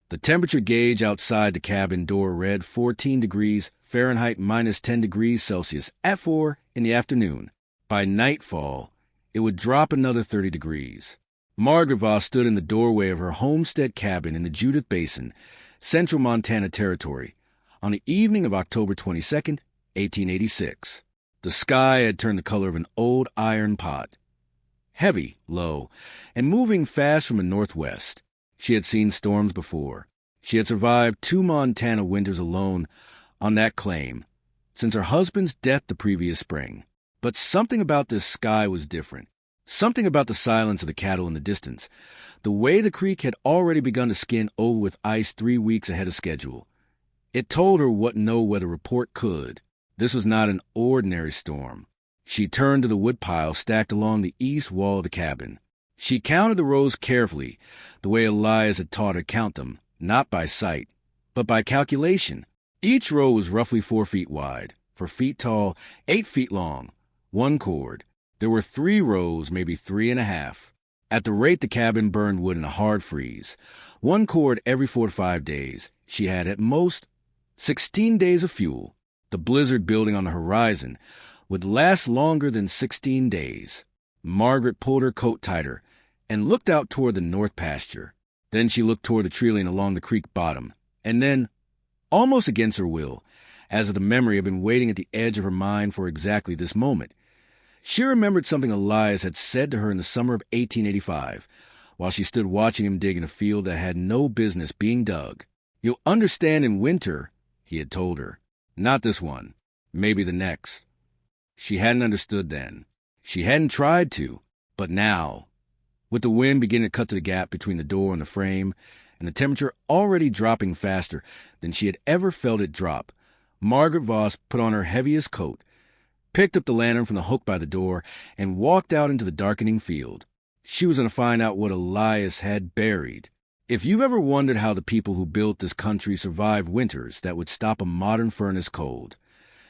The temperature gauge outside the cabin door read 14 degrees Fahrenheit minus 10 degrees Celsius at 4 in the afternoon. By nightfall, it would drop another 30 degrees. Margaret Voss stood in the doorway of her homestead cabin in the Judith Basin, central Montana Territory, on the evening of October 22nd, 1886. The sky had turned the color of an old iron pot. Heavy, low, and moving fast from the northwest. She had seen storms before. She had survived 2 Montana winters alone on that claim, since her husband's death the previous spring. But something about this sky was different. Something about the silence of the cattle in the distance. The way the creek had already begun to skin over with ice 3 weeks ahead of schedule. It told her what no weather report could. This was not an ordinary storm. She turned to the woodpile stacked along the east wall of the cabin. She counted the rows carefully, the way Elias had taught her to count them, not by sight, but by calculation. Each row was roughly 4 feet wide, 4 feet tall, 8 feet long, 1 cord. There were 3 rows, maybe 3.5. At the rate the cabin burned wood in a hard freeze, 1 cord every 4 to 5 days, she had at most 16 days of fuel. The blizzard building on the horizon would last longer than 16 days. Margaret pulled her coat tighter and looked out toward the north pasture. Then she looked toward the treeline along the creek bottom, and then, almost against her will, as if the memory had been waiting at the edge of her mind for exactly this moment, she remembered something Elias had said to her in the summer of 1885, while she stood watching him dig in a field that had no business being dug. "You'll understand in winter," he had told her. "Not this one. Maybe the next." She hadn't understood then. She hadn't tried to. But now, with the wind beginning to cut to the gap between the door and the frame, and the temperature already dropping faster than she had ever felt it drop, Margaret Voss put on her heaviest coat, picked up the lantern from the hook by the door, and walked out into the darkening field. She was going to find out what Elias had buried. If you've ever wondered how the people who built this country survived winters that would stop a modern furnace cold,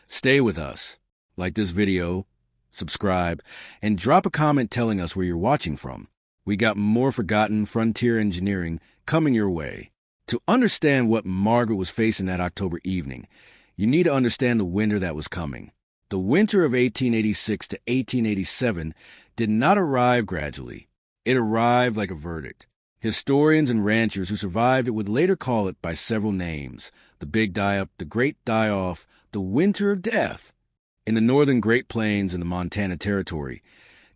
stay with us. Like this video, subscribe, and drop a comment telling us where you're watching from. We got more forgotten frontier engineering coming your way. To understand what Margaret was facing that October evening, you need to understand the winter that was coming. The winter of 1886 to 1887 did not arrive gradually. It arrived like a verdict. Historians and ranchers who survived it would later call it by several names: the Big Die-Up, the Great Die-Off, the Winter of Death. In the northern Great Plains and the Montana Territory,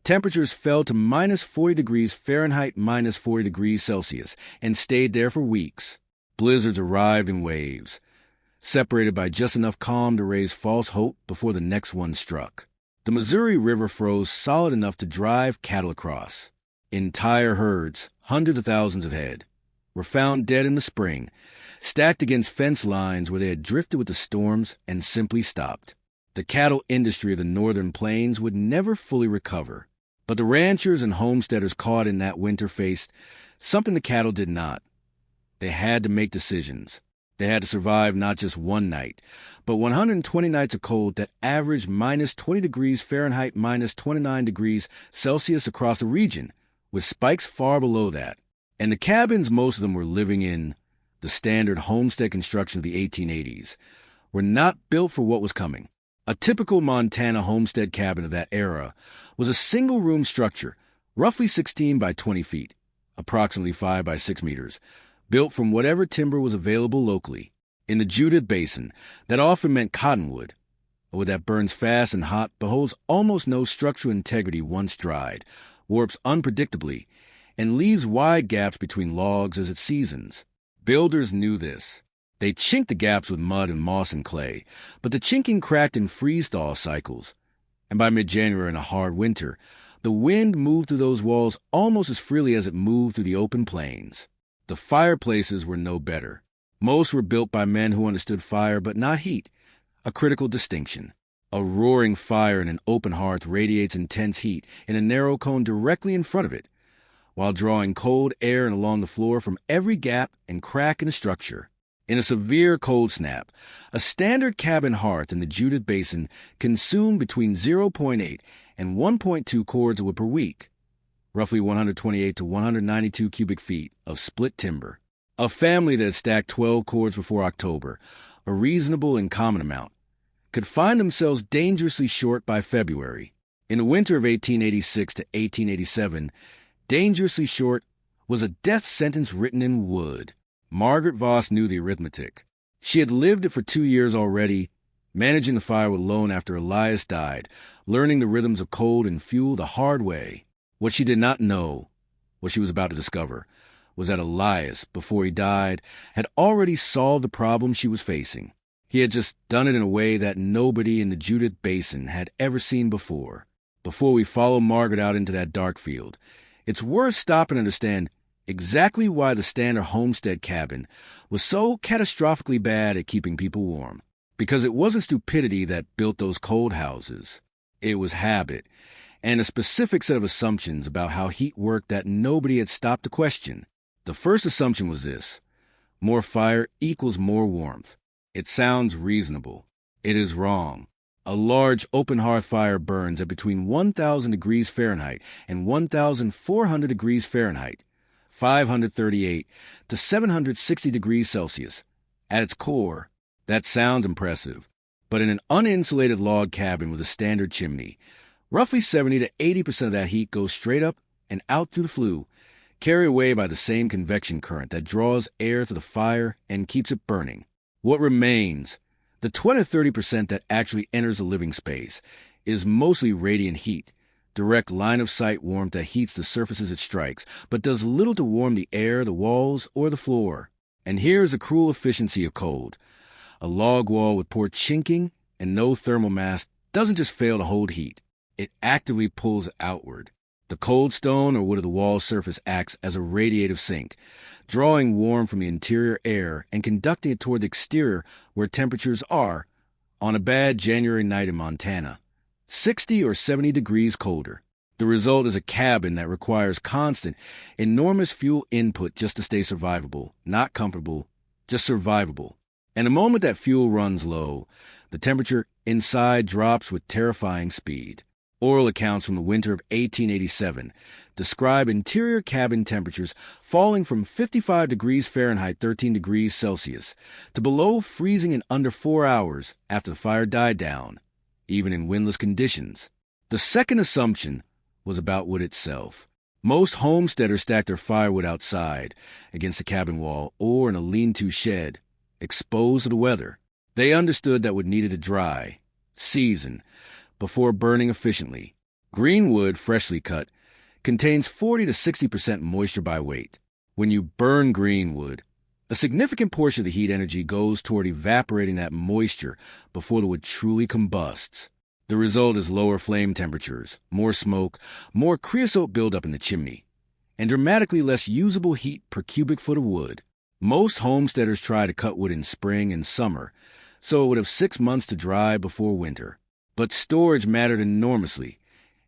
temperatures fell to minus 40 degrees Fahrenheit minus 40 degrees Celsius and stayed there for weeks. Blizzards arrived in waves, separated by just enough calm to raise false hope before the next one struck. The Missouri River froze solid enough to drive cattle across. Entire herds, hundreds of thousands of head, were found dead in the spring, stacked against fence lines where they had drifted with the storms and simply stopped. The cattle industry of the northern plains would never fully recover. But the ranchers and homesteaders caught in that winter faced something the cattle did not. They had to make decisions. They had to survive not just one night, but 120 nights of cold that averaged minus 20 degrees Fahrenheit minus 29 degrees Celsius across the region, with spikes far below that. And the cabins most of them were living in, the standard homestead construction of the 1880s, were not built for what was coming. A typical Montana homestead cabin of that era was a single-room structure, roughly 16 by 20 feet, approximately 5 by 6 meters, built from whatever timber was available locally. In the Judith Basin, that often meant cottonwood, a wood that burns fast and hot but holds almost no structural integrity once dried, warps unpredictably, and leaves wide gaps between logs as it seasons. Builders knew this. They chinked the gaps with mud and moss and clay, but the chinking cracked in freeze-thaw cycles, and by mid-January in a hard winter, the wind moved through those walls almost as freely as it moved through the open plains. The fireplaces were no better. Most were built by men who understood fire but not heat, a critical distinction. A roaring fire in an open hearth radiates intense heat in a narrow cone directly in front of it, while drawing cold air in along the floor from every gap and crack in the structure. In a severe cold snap, a standard cabin hearth in the Judith Basin consumed between 0.8 and 1.2 cords of wood per week, roughly 128 to 192 cubic feet of split timber. A family that had stacked 12 cords before October, a reasonable and common amount, could find themselves dangerously short by February. In the winter of 1886 to 1887, dangerously short was a death sentence written in wood. Margaret Voss knew the arithmetic. She had lived it for 2 years already, managing the firewood alone after Elias died, learning the rhythms of cold and fuel the hard way. What she did not know, what she was about to discover, was that Elias, before he died, had already solved the problem she was facing. He had just done it in a way that nobody in the Judith Basin had ever seen before. Before we follow Margaret out into that dark field, it's worth stopping to understand exactly why the standard homestead cabin was so catastrophically bad at keeping people warm. Because it wasn't stupidity that built those cold houses. It was habit, and a specific set of assumptions about how heat worked that nobody had stopped to question. The first assumption was this: more fire equals more warmth. It sounds reasonable. It is wrong. A large open hearth fire burns at between 1,000 degrees Fahrenheit and 1,400 degrees Fahrenheit, 538 to 760 degrees Celsius. At its core, that sounds impressive, but in an uninsulated log cabin with a standard chimney, roughly 70 to 80% of that heat goes straight up and out through the flue, carried away by the same convection current that draws air to the fire and keeps it burning. What remains, the 20 to 30% that actually enters the living space, is mostly radiant heat, direct line-of-sight warmth that heats the surfaces it strikes, but does little to warm the air, the walls, or the floor. And here's the cruel efficiency of cold. A log wall with poor chinking and no thermal mass doesn't just fail to hold heat. It actively pulls outward. The cold stone or wood of the wall surface acts as a radiative sink, drawing warm from the interior air and conducting it toward the exterior where temperatures are, on a bad January night in Montana, 60 or 70 degrees colder. The result is a cabin that requires constant, enormous fuel input just to stay survivable, not comfortable, just survivable. And the moment that fuel runs low, the temperature inside drops with terrifying speed. Oral accounts from the winter of 1887 describe interior cabin temperatures falling from 55 degrees Fahrenheit, 13 degrees Celsius, to below freezing in under 4 hours after the fire died down, even in windless conditions. The second assumption was about wood itself. Most homesteaders stacked their firewood outside, against the cabin wall, or in a lean-to shed, exposed to the weather. They understood that wood needed to dry, season, before burning efficiently. Green wood, freshly cut, contains 40 to 60% moisture by weight. When you burn green wood, a significant portion of the heat energy goes toward evaporating that moisture before the wood truly combusts. The result is lower flame temperatures, more smoke, more creosote buildup in the chimney, and dramatically less usable heat per cubic foot of wood. Most homesteaders try to cut wood in spring and summer, so it would have 6 months to dry before winter. But storage mattered enormously,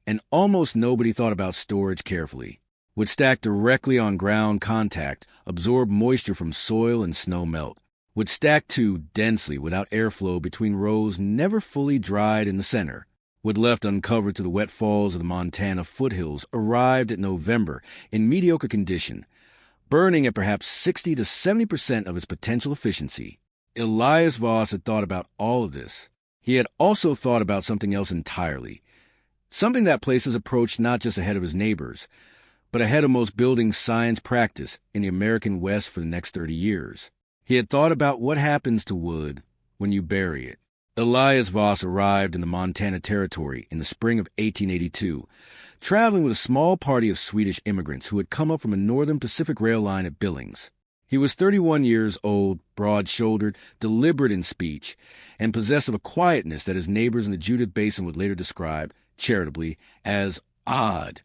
and almost nobody thought about storage carefully. Would stack directly on ground contact, absorb moisture from soil and snow melt. Would stack too densely without airflow between rows never fully dried in the center. Wood left uncovered to the wet falls of the Montana foothills arrived at November in mediocre condition, burning at perhaps 60 to 70% of its potential efficiency. Elias Voss had thought about all of this. He had also thought about something else entirely, something that places approached not just ahead of his neighbors, but ahead of most building science practice in the American West for the next 30 years. He had thought about what happens to wood when you bury it. Elias Voss arrived in the Montana Territory in the spring of 1882, traveling with a small party of Swedish immigrants who had come up from a Northern Pacific Rail line at Billings. He was 31 years old, broad-shouldered, deliberate in speech, and possessed of a quietness that his neighbors in the Judith Basin would later describe, charitably, as odd.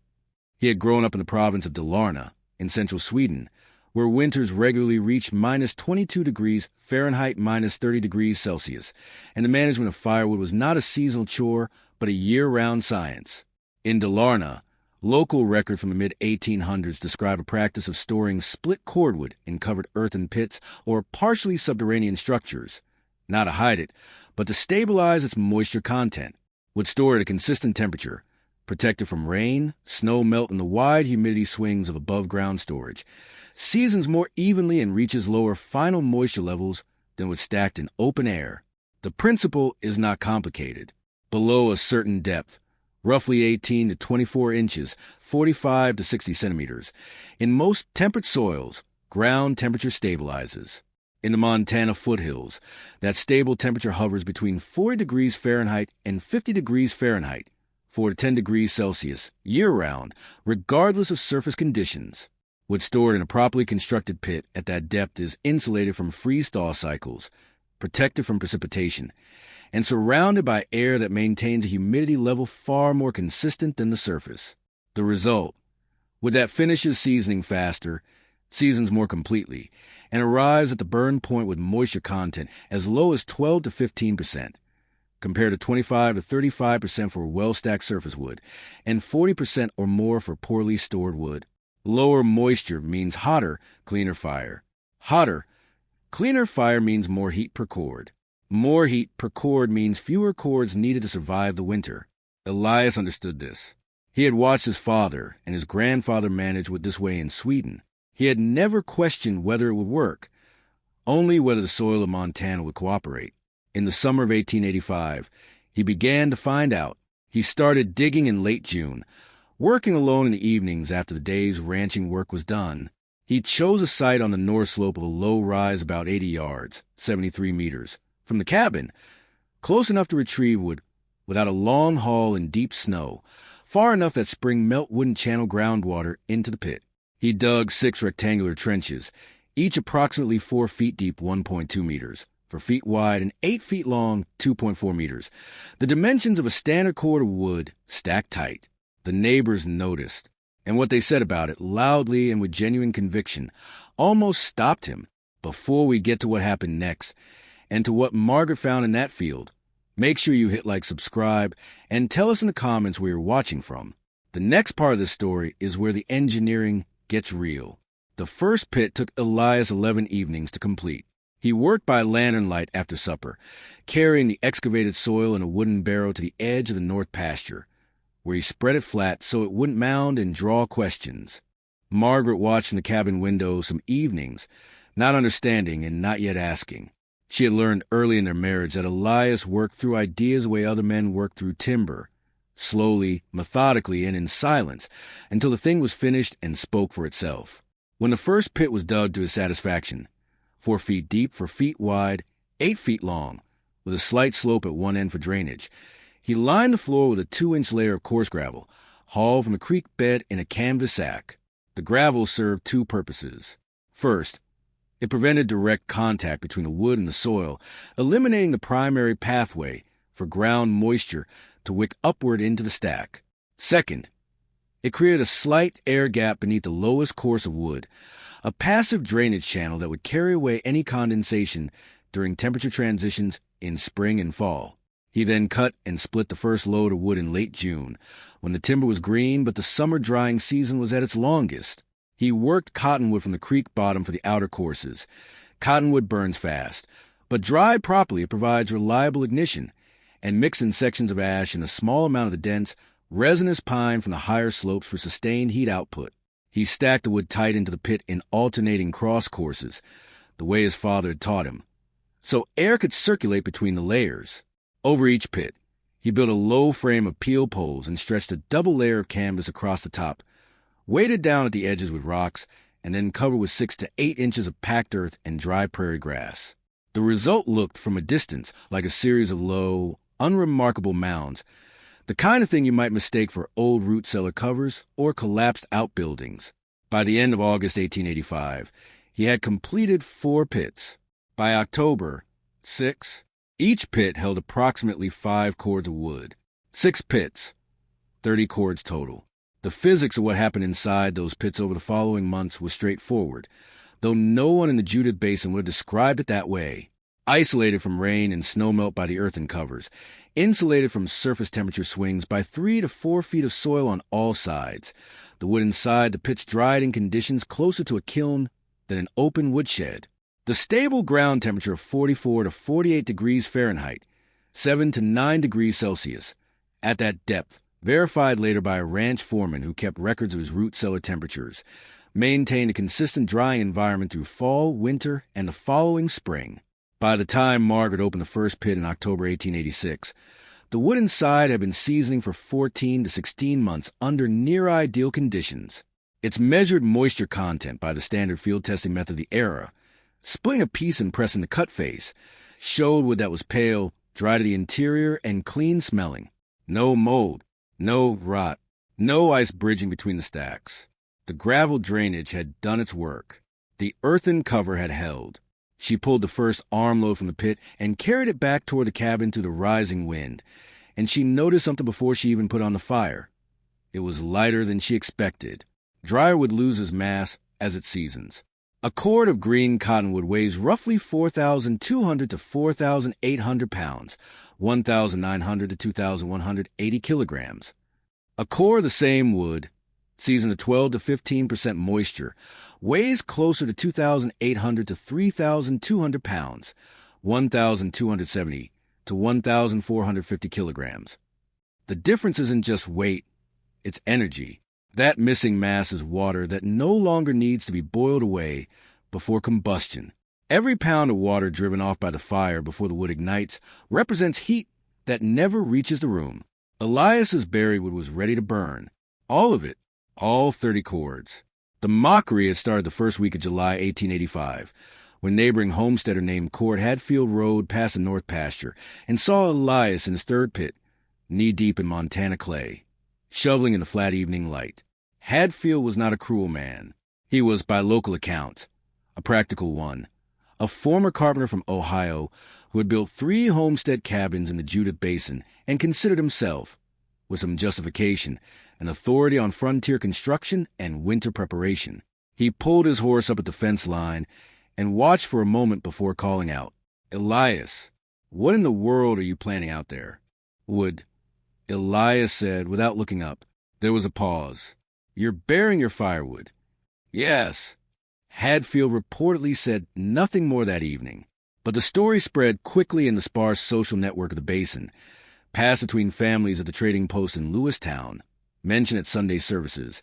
He had grown up in the province of Dalarna, in central Sweden, where winters regularly reached minus 22 degrees Fahrenheit, minus 30 degrees Celsius, and the management of firewood was not a seasonal chore, but a year-round science. In Dalarna, local record from the mid-1800s describe a practice of storing split cordwood in covered earthen pits or partially subterranean structures, not to hide it, but to stabilize its moisture content. Would store at a consistent temperature, protected from rain, snow melt, and the wide humidity swings of above-ground storage, seasons more evenly and reaches lower final moisture levels than when stacked in open air. The principle is not complicated. Below a certain depth, roughly 18 to 24 inches, 45 to 60 centimeters, in most temperate soils, ground temperature stabilizes. In the Montana foothills, that stable temperature hovers between 40 degrees Fahrenheit and 50 degrees Fahrenheit, 4 to 10 degrees Celsius, year-round, regardless of surface conditions. Wood stored in a properly constructed pit at that depth is insulated from freeze-thaw cycles, protected from precipitation, and surrounded by air that maintains a humidity level far more consistent than the surface. The result, wood that finishes seasoning faster, seasons more completely, and arrives at the burn point with moisture content as low as 12 to 15%, compared to 25 to 35% for well-stacked surface wood, and 40% or more for poorly stored wood. Lower moisture means hotter, cleaner fire. Hotter, cleaner fire means more heat per cord. More heat per cord means fewer cords needed to survive the winter. Elias understood this. He had watched his father and his grandfather manage wood this way in Sweden. He had never questioned whether it would work, only whether the soil of Montana would cooperate. In the summer of 1885, he began to find out. He started digging in late June, working alone in the evenings after the day's ranching work was done. He chose a site on the north slope of a low rise about 80 yards, 73 meters, from the cabin, close enough to retrieve wood without a long haul in deep snow, far enough that spring melt wouldn't channel groundwater into the pit. He dug 6 rectangular trenches, each approximately 4 feet deep, 1.2 meters, 4 feet wide, and 8 feet long, 2.4 meters. The dimensions of a standard cord of wood stacked tight. The neighbors noticed, and what they said about it, loudly and with genuine conviction, almost stopped him. Before we get to what happened next, and to what Margaret found in that field, make sure you hit like, subscribe, and tell us in the comments where you're watching from. The next part of this story is where the engineering gets real. The first pit took Elias 11 evenings to complete. He worked by lantern light after supper, carrying the excavated soil in a wooden barrow to the edge of the north pasture, where he spread it flat so it wouldn't mound and draw questions. Margaret watched from the cabin window some evenings, not understanding and not yet asking. She had learned early in their marriage that Elias worked through ideas the way other men worked through timber, slowly, methodically, and in silence, until the thing was finished and spoke for itself. When the first pit was dug to his satisfaction, 4 feet deep, 4 feet wide, 8 feet long, with a slight slope at one end for drainage, he lined the floor with a 2-inch layer of coarse gravel, hauled from a creek bed in a canvas sack. The gravel served 2 purposes. First, it prevented direct contact between the wood and the soil, eliminating the primary pathway for ground moisture to wick upward into the stack. Second, it created a slight air gap beneath the lowest course of wood, a passive drainage channel that would carry away any condensation during temperature transitions in spring and fall. He then cut and split the first load of wood in late June, when the timber was green but the summer drying season was at its longest. He worked cottonwood from the creek bottom for the outer courses. Cottonwood burns fast, but dried properly it provides reliable ignition, and mixed in sections of ash and a small amount of the dense, resinous pine from the higher slopes for sustained heat output. He stacked the wood tight into the pit in alternating cross courses, the way his father had taught him, so air could circulate between the layers. Over each pit, he built a low frame of peel poles and stretched a double layer of canvas across the top, weighted down at the edges with rocks, and then covered with 6 to 8 inches of packed earth and dry prairie grass. The result looked, from a distance, like a series of low, unremarkable mounds, the kind of thing you might mistake for old root cellar covers or collapsed outbuildings. By the end of August 1885, he had completed 4 pits. By October, 6. Each pit held approximately 5 cords of wood. 6 pits, 30 cords total. The physics of what happened inside those pits over the following months was straightforward, though no one in the Judith Basin would have described it that way. Isolated from rain and snowmelt by the earthen covers, insulated from surface temperature swings by 3 to 4 feet of soil on all sides, the wood inside the pits dried in conditions closer to a kiln than an open woodshed. The stable ground temperature of 44 to 48 degrees Fahrenheit, 7 to 9 degrees Celsius, at that depth, verified later by a ranch foreman who kept records of his root cellar temperatures, maintained a consistent drying environment through fall, winter, and the following spring. By the time Margaret opened the first pit in October 1886, the wood inside had been seasoning for 14 to 16 months under near-ideal conditions. Its measured moisture content by the standard field testing method of the era, splitting a piece and pressing the cut face, showed wood that was pale, dry to the interior, and clean-smelling. No mold, no rot, no ice bridging between the stacks. The gravel drainage had done its work. The earthen cover had held. She pulled the first armload from the pit and carried it back toward the cabin through the rising wind, and she noticed something before she even put on the fire. It was lighter than she expected. Drier wood loses mass as it seasons. A cord of green cottonwood weighs roughly 4,200 to 4,800 pounds, 1,900 to 2,180 kilograms. A core of the same wood, seasoned to 12 to 15% moisture, weighs closer to 2,800 to 3,200 pounds, 1,270 to 1,450 kilograms. The difference isn't just weight, it's energy. That missing mass is water that no longer needs to be boiled away before combustion. Every pound of water driven off by the fire before the wood ignites represents heat that never reaches the room. Elias's buried wood was ready to burn. All of it. All 30 cords. The mockery had started the first week of July 1885, when neighboring homesteader named Court Hadfield rode past the north pasture and saw Elias in his third pit, knee-deep in Montana clay, shoveling in the flat evening light. Hadfield was not a cruel man. He was, by local accounts, a practical one, a former carpenter from Ohio who had built 3 homestead cabins in the Judith Basin and considered himself, with some justification, an authority on frontier construction and winter preparation. He pulled his horse up at the fence line and watched for a moment before calling out, "Elias, what in the world are you planning out there?" "Wood," Elias said without looking up. There was a pause. "You're burying your firewood." "Yes." Hadfield reportedly said nothing more that evening, but the story spread quickly in the sparse social network of the basin, passed between families at the trading post in Lewistown, mentioned at Sunday services,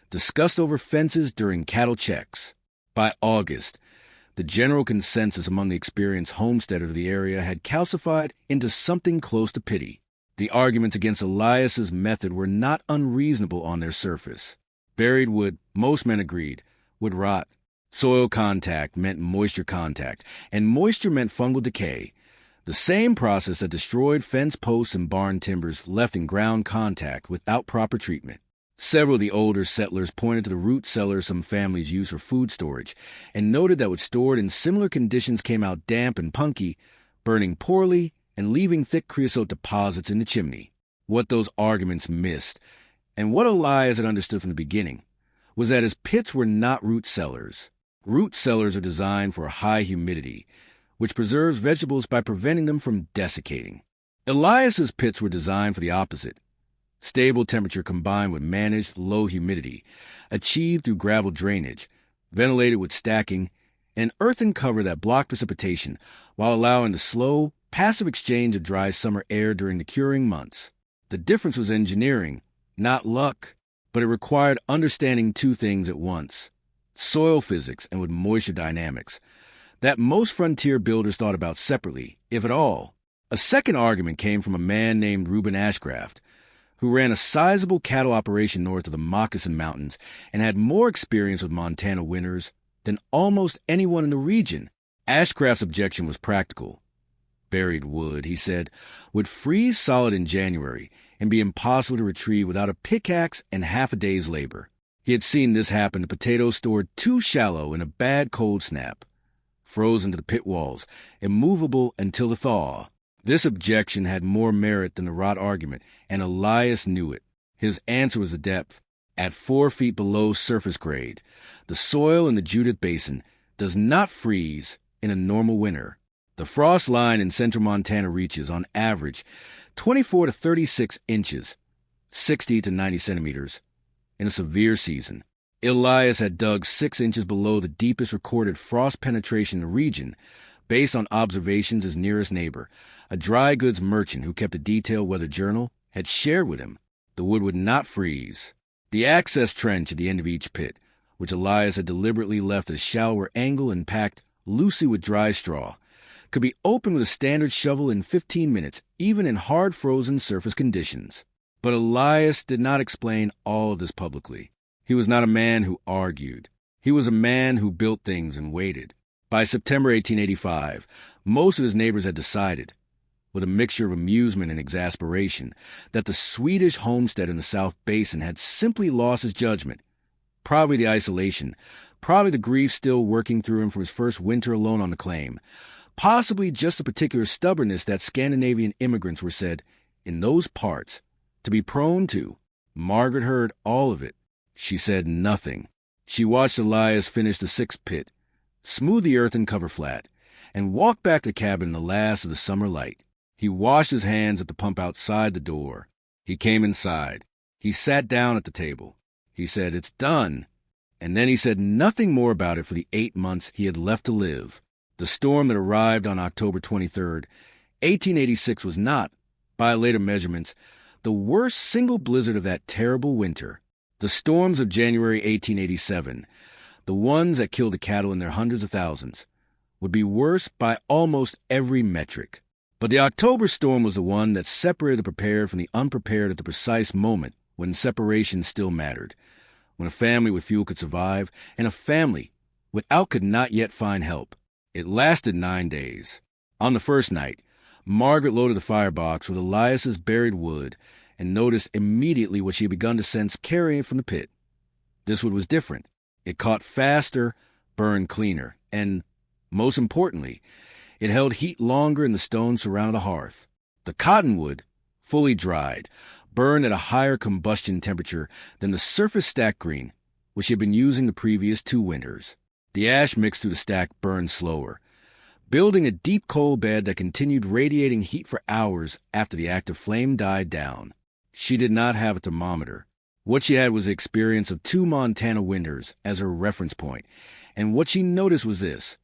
discussed over fences during cattle checks. By August, the general consensus among the experienced homesteaders of the area had calcified into something close to pity. The arguments against Elias's method were not unreasonable on their surface. Buried wood, most men agreed, would rot. Soil contact meant moisture contact, and moisture meant fungal decay, the same process that destroyed fence posts and barn timbers left in ground contact without proper treatment. Several of the older settlers pointed to the root cellars some families used for food storage and noted that what stored in similar conditions came out damp and punky, burning poorly and leaving thick creosote deposits in the chimney. What those arguments missed, and what Elias had understood from the beginning, was that his pits were not root cellars. Root cellars are designed for high humidity, which preserves vegetables by preventing them from desiccating. Elias's pits were designed for the opposite. Stable temperature combined with managed low humidity, achieved through gravel drainage, ventilated with stacking, and an earthen cover that blocked precipitation while allowing the slow, passive exchange of dry summer air during the curing months. The difference was engineering, not luck, but it required understanding 2 things at once: soil physics and with moisture dynamics, that most frontier builders thought about separately, if at all. A second argument came from a man named Reuben Ashcraft, who ran a sizable cattle operation north of the Moccasin Mountains and had more experience with Montana winters than almost anyone in the region. Ashcraft's objection was practical. Buried wood, he said, would freeze solid in January and be impossible to retrieve without a pickaxe and half a day's labor. He had seen this happen to potatoes stored too shallow in a bad cold snap, frozen to the pit walls, immovable until the thaw. This objection had more merit than the rot argument, and Elias knew it. His answer was the depth. At 4 feet below surface grade, the soil in the Judith Basin does not freeze in a normal winter. The frost line in central Montana reaches, on average, 24 to 36 inches, 60 to 90 centimeters, in a severe season. Elias had dug 6 inches below the deepest recorded frost penetration in the region, based on observations his nearest neighbor, a dry goods merchant who kept a detailed weather journal, had shared with him. The wood would not freeze. The access trench at the end of each pit, which Elias had deliberately left at a shallower angle and packed loosely with dry straw, could be opened with a standard shovel in 15 minutes, even in hard frozen surface conditions. But Elias did not explain all of this publicly. He was not a man who argued. He was a man who built things and waited. By September 1885, most of his neighbors had decided, with a mixture of amusement and exasperation, that the Swedish homestead in the South Basin had simply lost his judgment. Probably the isolation, probably the grief still working through him from his first winter alone on the claim, possibly just the particular stubbornness that Scandinavian immigrants were said, in those parts, to be prone to. Margaret heard all of it. She said nothing. She watched Elias finish the sixth pit, smooth the earthen cover flat, and walk back to the cabin in the last of the summer light. He washed his hands at the pump outside the door. He came inside. He sat down at the table. He said, "It's done." And then he said nothing more about it for the 8 months he had left to live. The storm that arrived on October 23rd, 1886 was not, by later measurements, the worst single blizzard of that terrible winter. The storms of January 1887, the ones that killed the cattle in their hundreds of thousands, would be worse by almost every metric. But the October storm was the one that separated the prepared from the unprepared at the precise moment when separation still mattered, when a family with fuel could survive, and a family without could not yet find help. It lasted 9 days. On the first night, Margaret loaded the firebox with Elias's buried wood and noticed immediately what she had begun to sense carrying from the pit. This wood was different. It caught faster, burned cleaner, and, most importantly, it held heat longer in the stones surrounding the hearth. The cottonwood, fully dried, burned at a higher combustion temperature than the surface stack green, which she had been using the previous 2 winters. The ash mixed through the stack burned slower, building a deep coal bed that continued radiating heat for hours after the active flame died down. She did not have a thermometer. What she had was the experience of 2 Montana winters as her reference point, and what she noticed was this.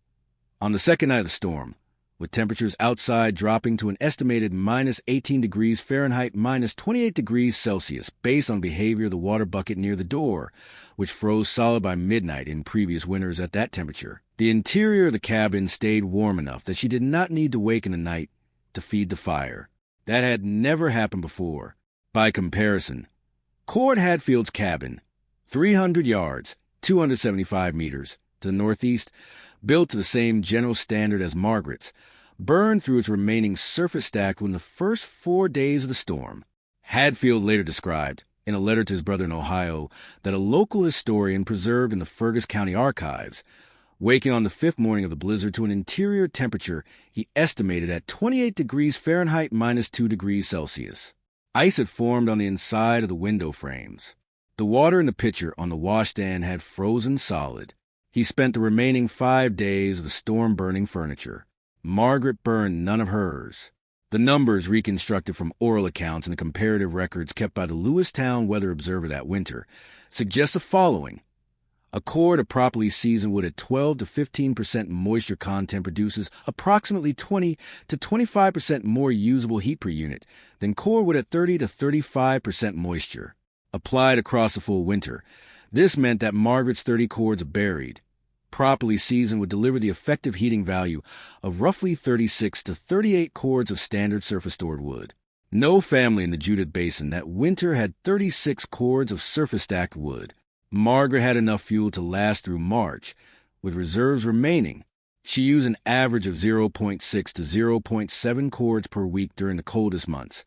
On the second night of the storm, with temperatures outside dropping to an estimated minus 18 degrees Fahrenheit, minus 28 degrees Celsius, based on behavior of the water bucket near the door, which froze solid by midnight in previous winters at that temperature. The interior of the cabin stayed warm enough that she did not need to wake in the night to feed the fire. That had never happened before. By comparison, Cord Hadfield's cabin, 300 yards, 275 meters, to the northeast, built to the same general standard as Margaret's, burned through its remaining surface stack within the first 4 days of the storm. Hadfield later described, in a letter to his brother in Ohio, that a local historian preserved in the Fergus County archives, waking on the 5th morning of the blizzard to an interior temperature he estimated at 28 degrees Fahrenheit, minus 2 degrees Celsius. Ice had formed on the inside of the window frames. The water in the pitcher on the washstand had frozen solid. He spent the remaining 5 days of the storm-burning furniture. Margaret burned none of hers. The numbers reconstructed from oral accounts and the comparative records kept by the Lewistown Weather Observer that winter suggest the following. A cord of properly seasoned wood at 12 to 15% moisture content produces approximately 20 to 25% more usable heat per unit than cord wood at 30 to 35% moisture. Applied across the full winter, this meant that Margaret's 30 cords of buried, properly seasoned would deliver the effective heating value of roughly 36 to 38 cords of standard surface stored wood. No family in the Judith Basin that winter had 36 cords of surface stacked wood. Margaret had enough fuel to last through March, with reserves remaining. She used an average of 0.6 to 0.7 cords per week during the coldest months,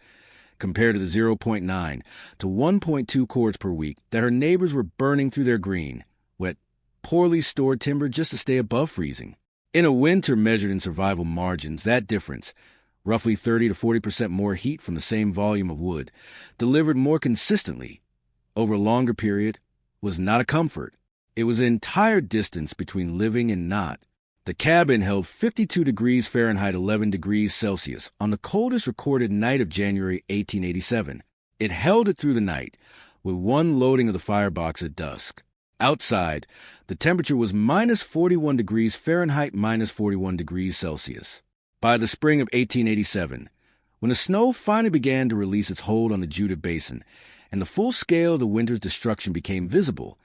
compared to the 0.9 to 1.2 cords per week that her neighbors were burning through their green, wet, poorly stored timber just to stay above freezing. In a winter measured in survival margins, that difference, roughly 30 to 40% more heat from the same volume of wood, delivered more consistently, over a longer period, was not a comfort. It was the entire distance between living and not. The cabin held 52 degrees Fahrenheit, 11 degrees Celsius on the coldest recorded night of January 1887. It held it through the night, with one loading of the firebox at dusk. Outside, the temperature was minus 41 degrees Fahrenheit, minus 41 degrees Celsius. By the spring of 1887, when the snow finally began to release its hold on the Judith Basin, and the full scale of the winter's destruction became visible.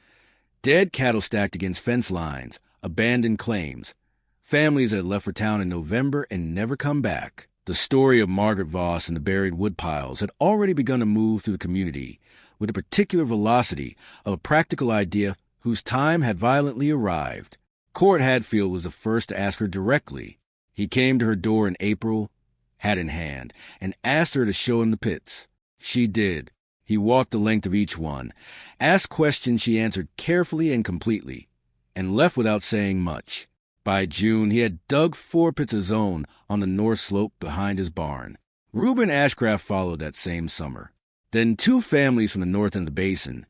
Dead cattle stacked against fence lines, abandoned claims, families that had left for town in November and never come back. The story of Margaret Voss and the buried woodpiles had already begun to move through the community with the particular velocity of a practical idea whose time had violently arrived. Court Hadfield was the first to ask her directly. He came to her door in April, hat in hand, and asked her to show him the pits. She did. He walked the length of each one, asked questions she answered carefully and completely, and left without saying much. By June, he had dug 4 pits of his own on the north slope behind his barn. Reuben Ashcraft followed that same summer. Then 2 families from the north end of the basin.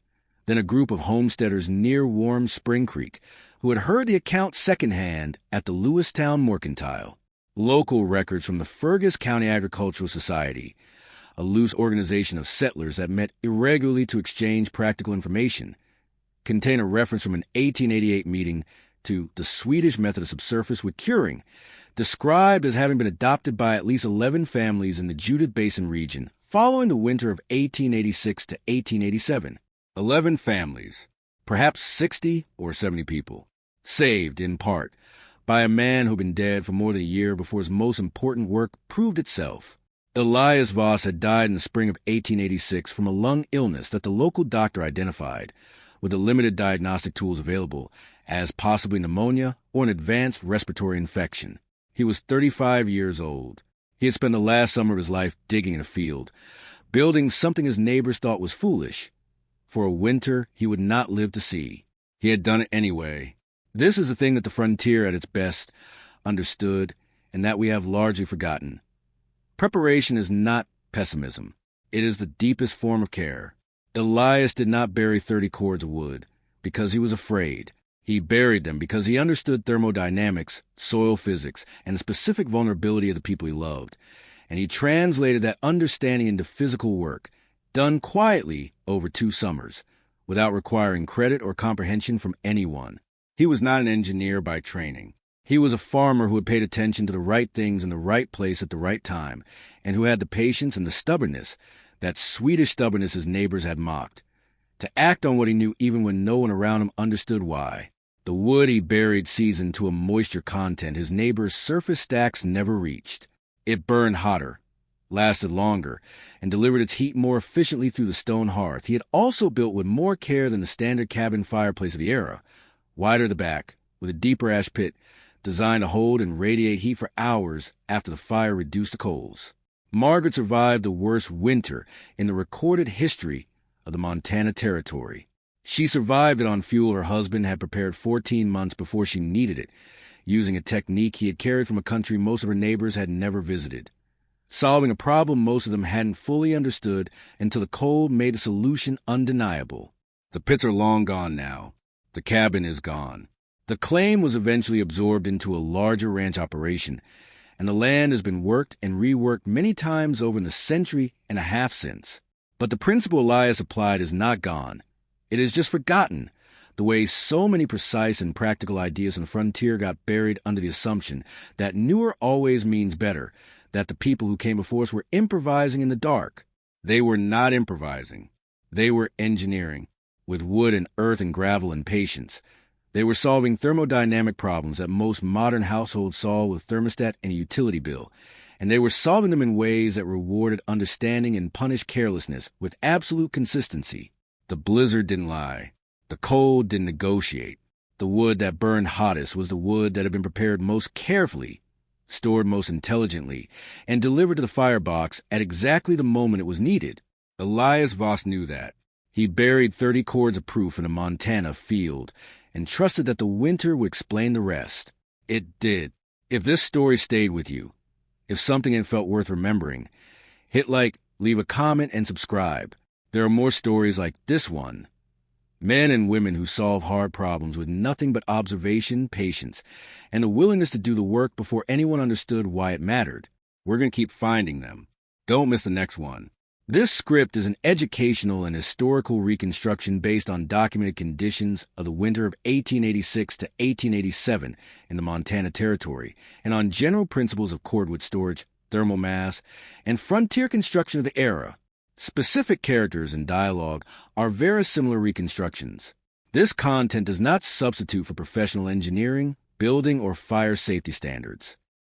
Then a group of homesteaders near Warm Spring Creek who had heard the account secondhand at the Lewistown Mercantile. Local records from the Fergus County Agricultural Society, a loose organization of settlers that met irregularly to exchange practical information, contain a reference from an 1888 meeting to the Swedish method of subsurface wood curing, described as having been adopted by at least 11 families in the Judith Basin region following the winter of 1886 to 1887. 11 families, perhaps 60 or 70 people, saved, in part, by a man who had been dead for more than a year before his most important work proved itself. Elias Voss had died in the spring of 1886 from a lung illness that the local doctor identified, with the limited diagnostic tools available, as possibly pneumonia or an advanced respiratory infection. He was 35 years old. He had spent the last summer of his life digging in a field, building something his neighbors thought was foolish. For a winter he would not live to see. He had done it anyway. This is a thing that the frontier at its best understood, and that we have largely forgotten. Preparation is not pessimism. It is the deepest form of care. Elias did not bury 30 cords of wood because he was afraid. He buried them because he understood thermodynamics, soil physics, and the specific vulnerability of the people he loved. And he translated that understanding into physical work, done quietly over 2 summers, without requiring credit or comprehension from anyone. He was not an engineer by training. He was a farmer who had paid attention to the right things in the right place at the right time, and who had the patience and the stubbornness, that Swedish stubbornness his neighbors had mocked, to act on what he knew even when no one around him understood why. The wood he buried seasoned to a moisture content his neighbors' surface stacks never reached. It burned hotter, lasted longer, and delivered its heat more efficiently through the stone hearth he had also built with more care than the standard cabin fireplace of the era, wider at the back, with a deeper ash pit, designed to hold and radiate heat for hours after the fire reduced the coals. Margaret survived the worst winter in the recorded history of the Montana Territory. She survived it on fuel her husband had prepared 14 months before she needed it, using a technique he had carried from a country most of her neighbors had never visited, solving a problem most of them hadn't fully understood until the cold made the solution undeniable. The pits are long gone now. The cabin is gone. The claim was eventually absorbed into a larger ranch operation, and the land has been worked and reworked many times over in the century and a half since. But the principle Elias applied is not gone. It is just forgotten, the way so many precise and practical ideas on the frontier got buried under the assumption that newer always means better, that the people who came before us were improvising in the dark. They were not improvising. They were engineering, with wood and earth and gravel and patience. They were solving thermodynamic problems that most modern households solve with thermostat and a utility bill, and they were solving them in ways that rewarded understanding and punished carelessness with absolute consistency. The blizzard didn't lie. The cold didn't negotiate. The wood that burned hottest was the wood that had been prepared most carefully, stored most intelligently, and delivered to the firebox at exactly the moment it was needed. Elias Voss knew that. He buried 30 cords of proof in a Montana field and trusted that the winter would explain the rest. It did. If this story stayed with you, if something had felt worth remembering, hit like, leave a comment, and subscribe. There are more stories like this one. Men and women who solve hard problems with nothing but observation, patience, and the willingness to do the work before anyone understood why it mattered. We're going to keep finding them. Don't miss the next one. This script is an educational and historical reconstruction based on documented conditions of the winter of 1886 to 1887 in the Montana Territory, and on general principles of cordwood storage, thermal mass, and frontier construction of the era. Specific characters and dialogue are very similar reconstructions. This content does not substitute for professional engineering, building, or fire safety standards.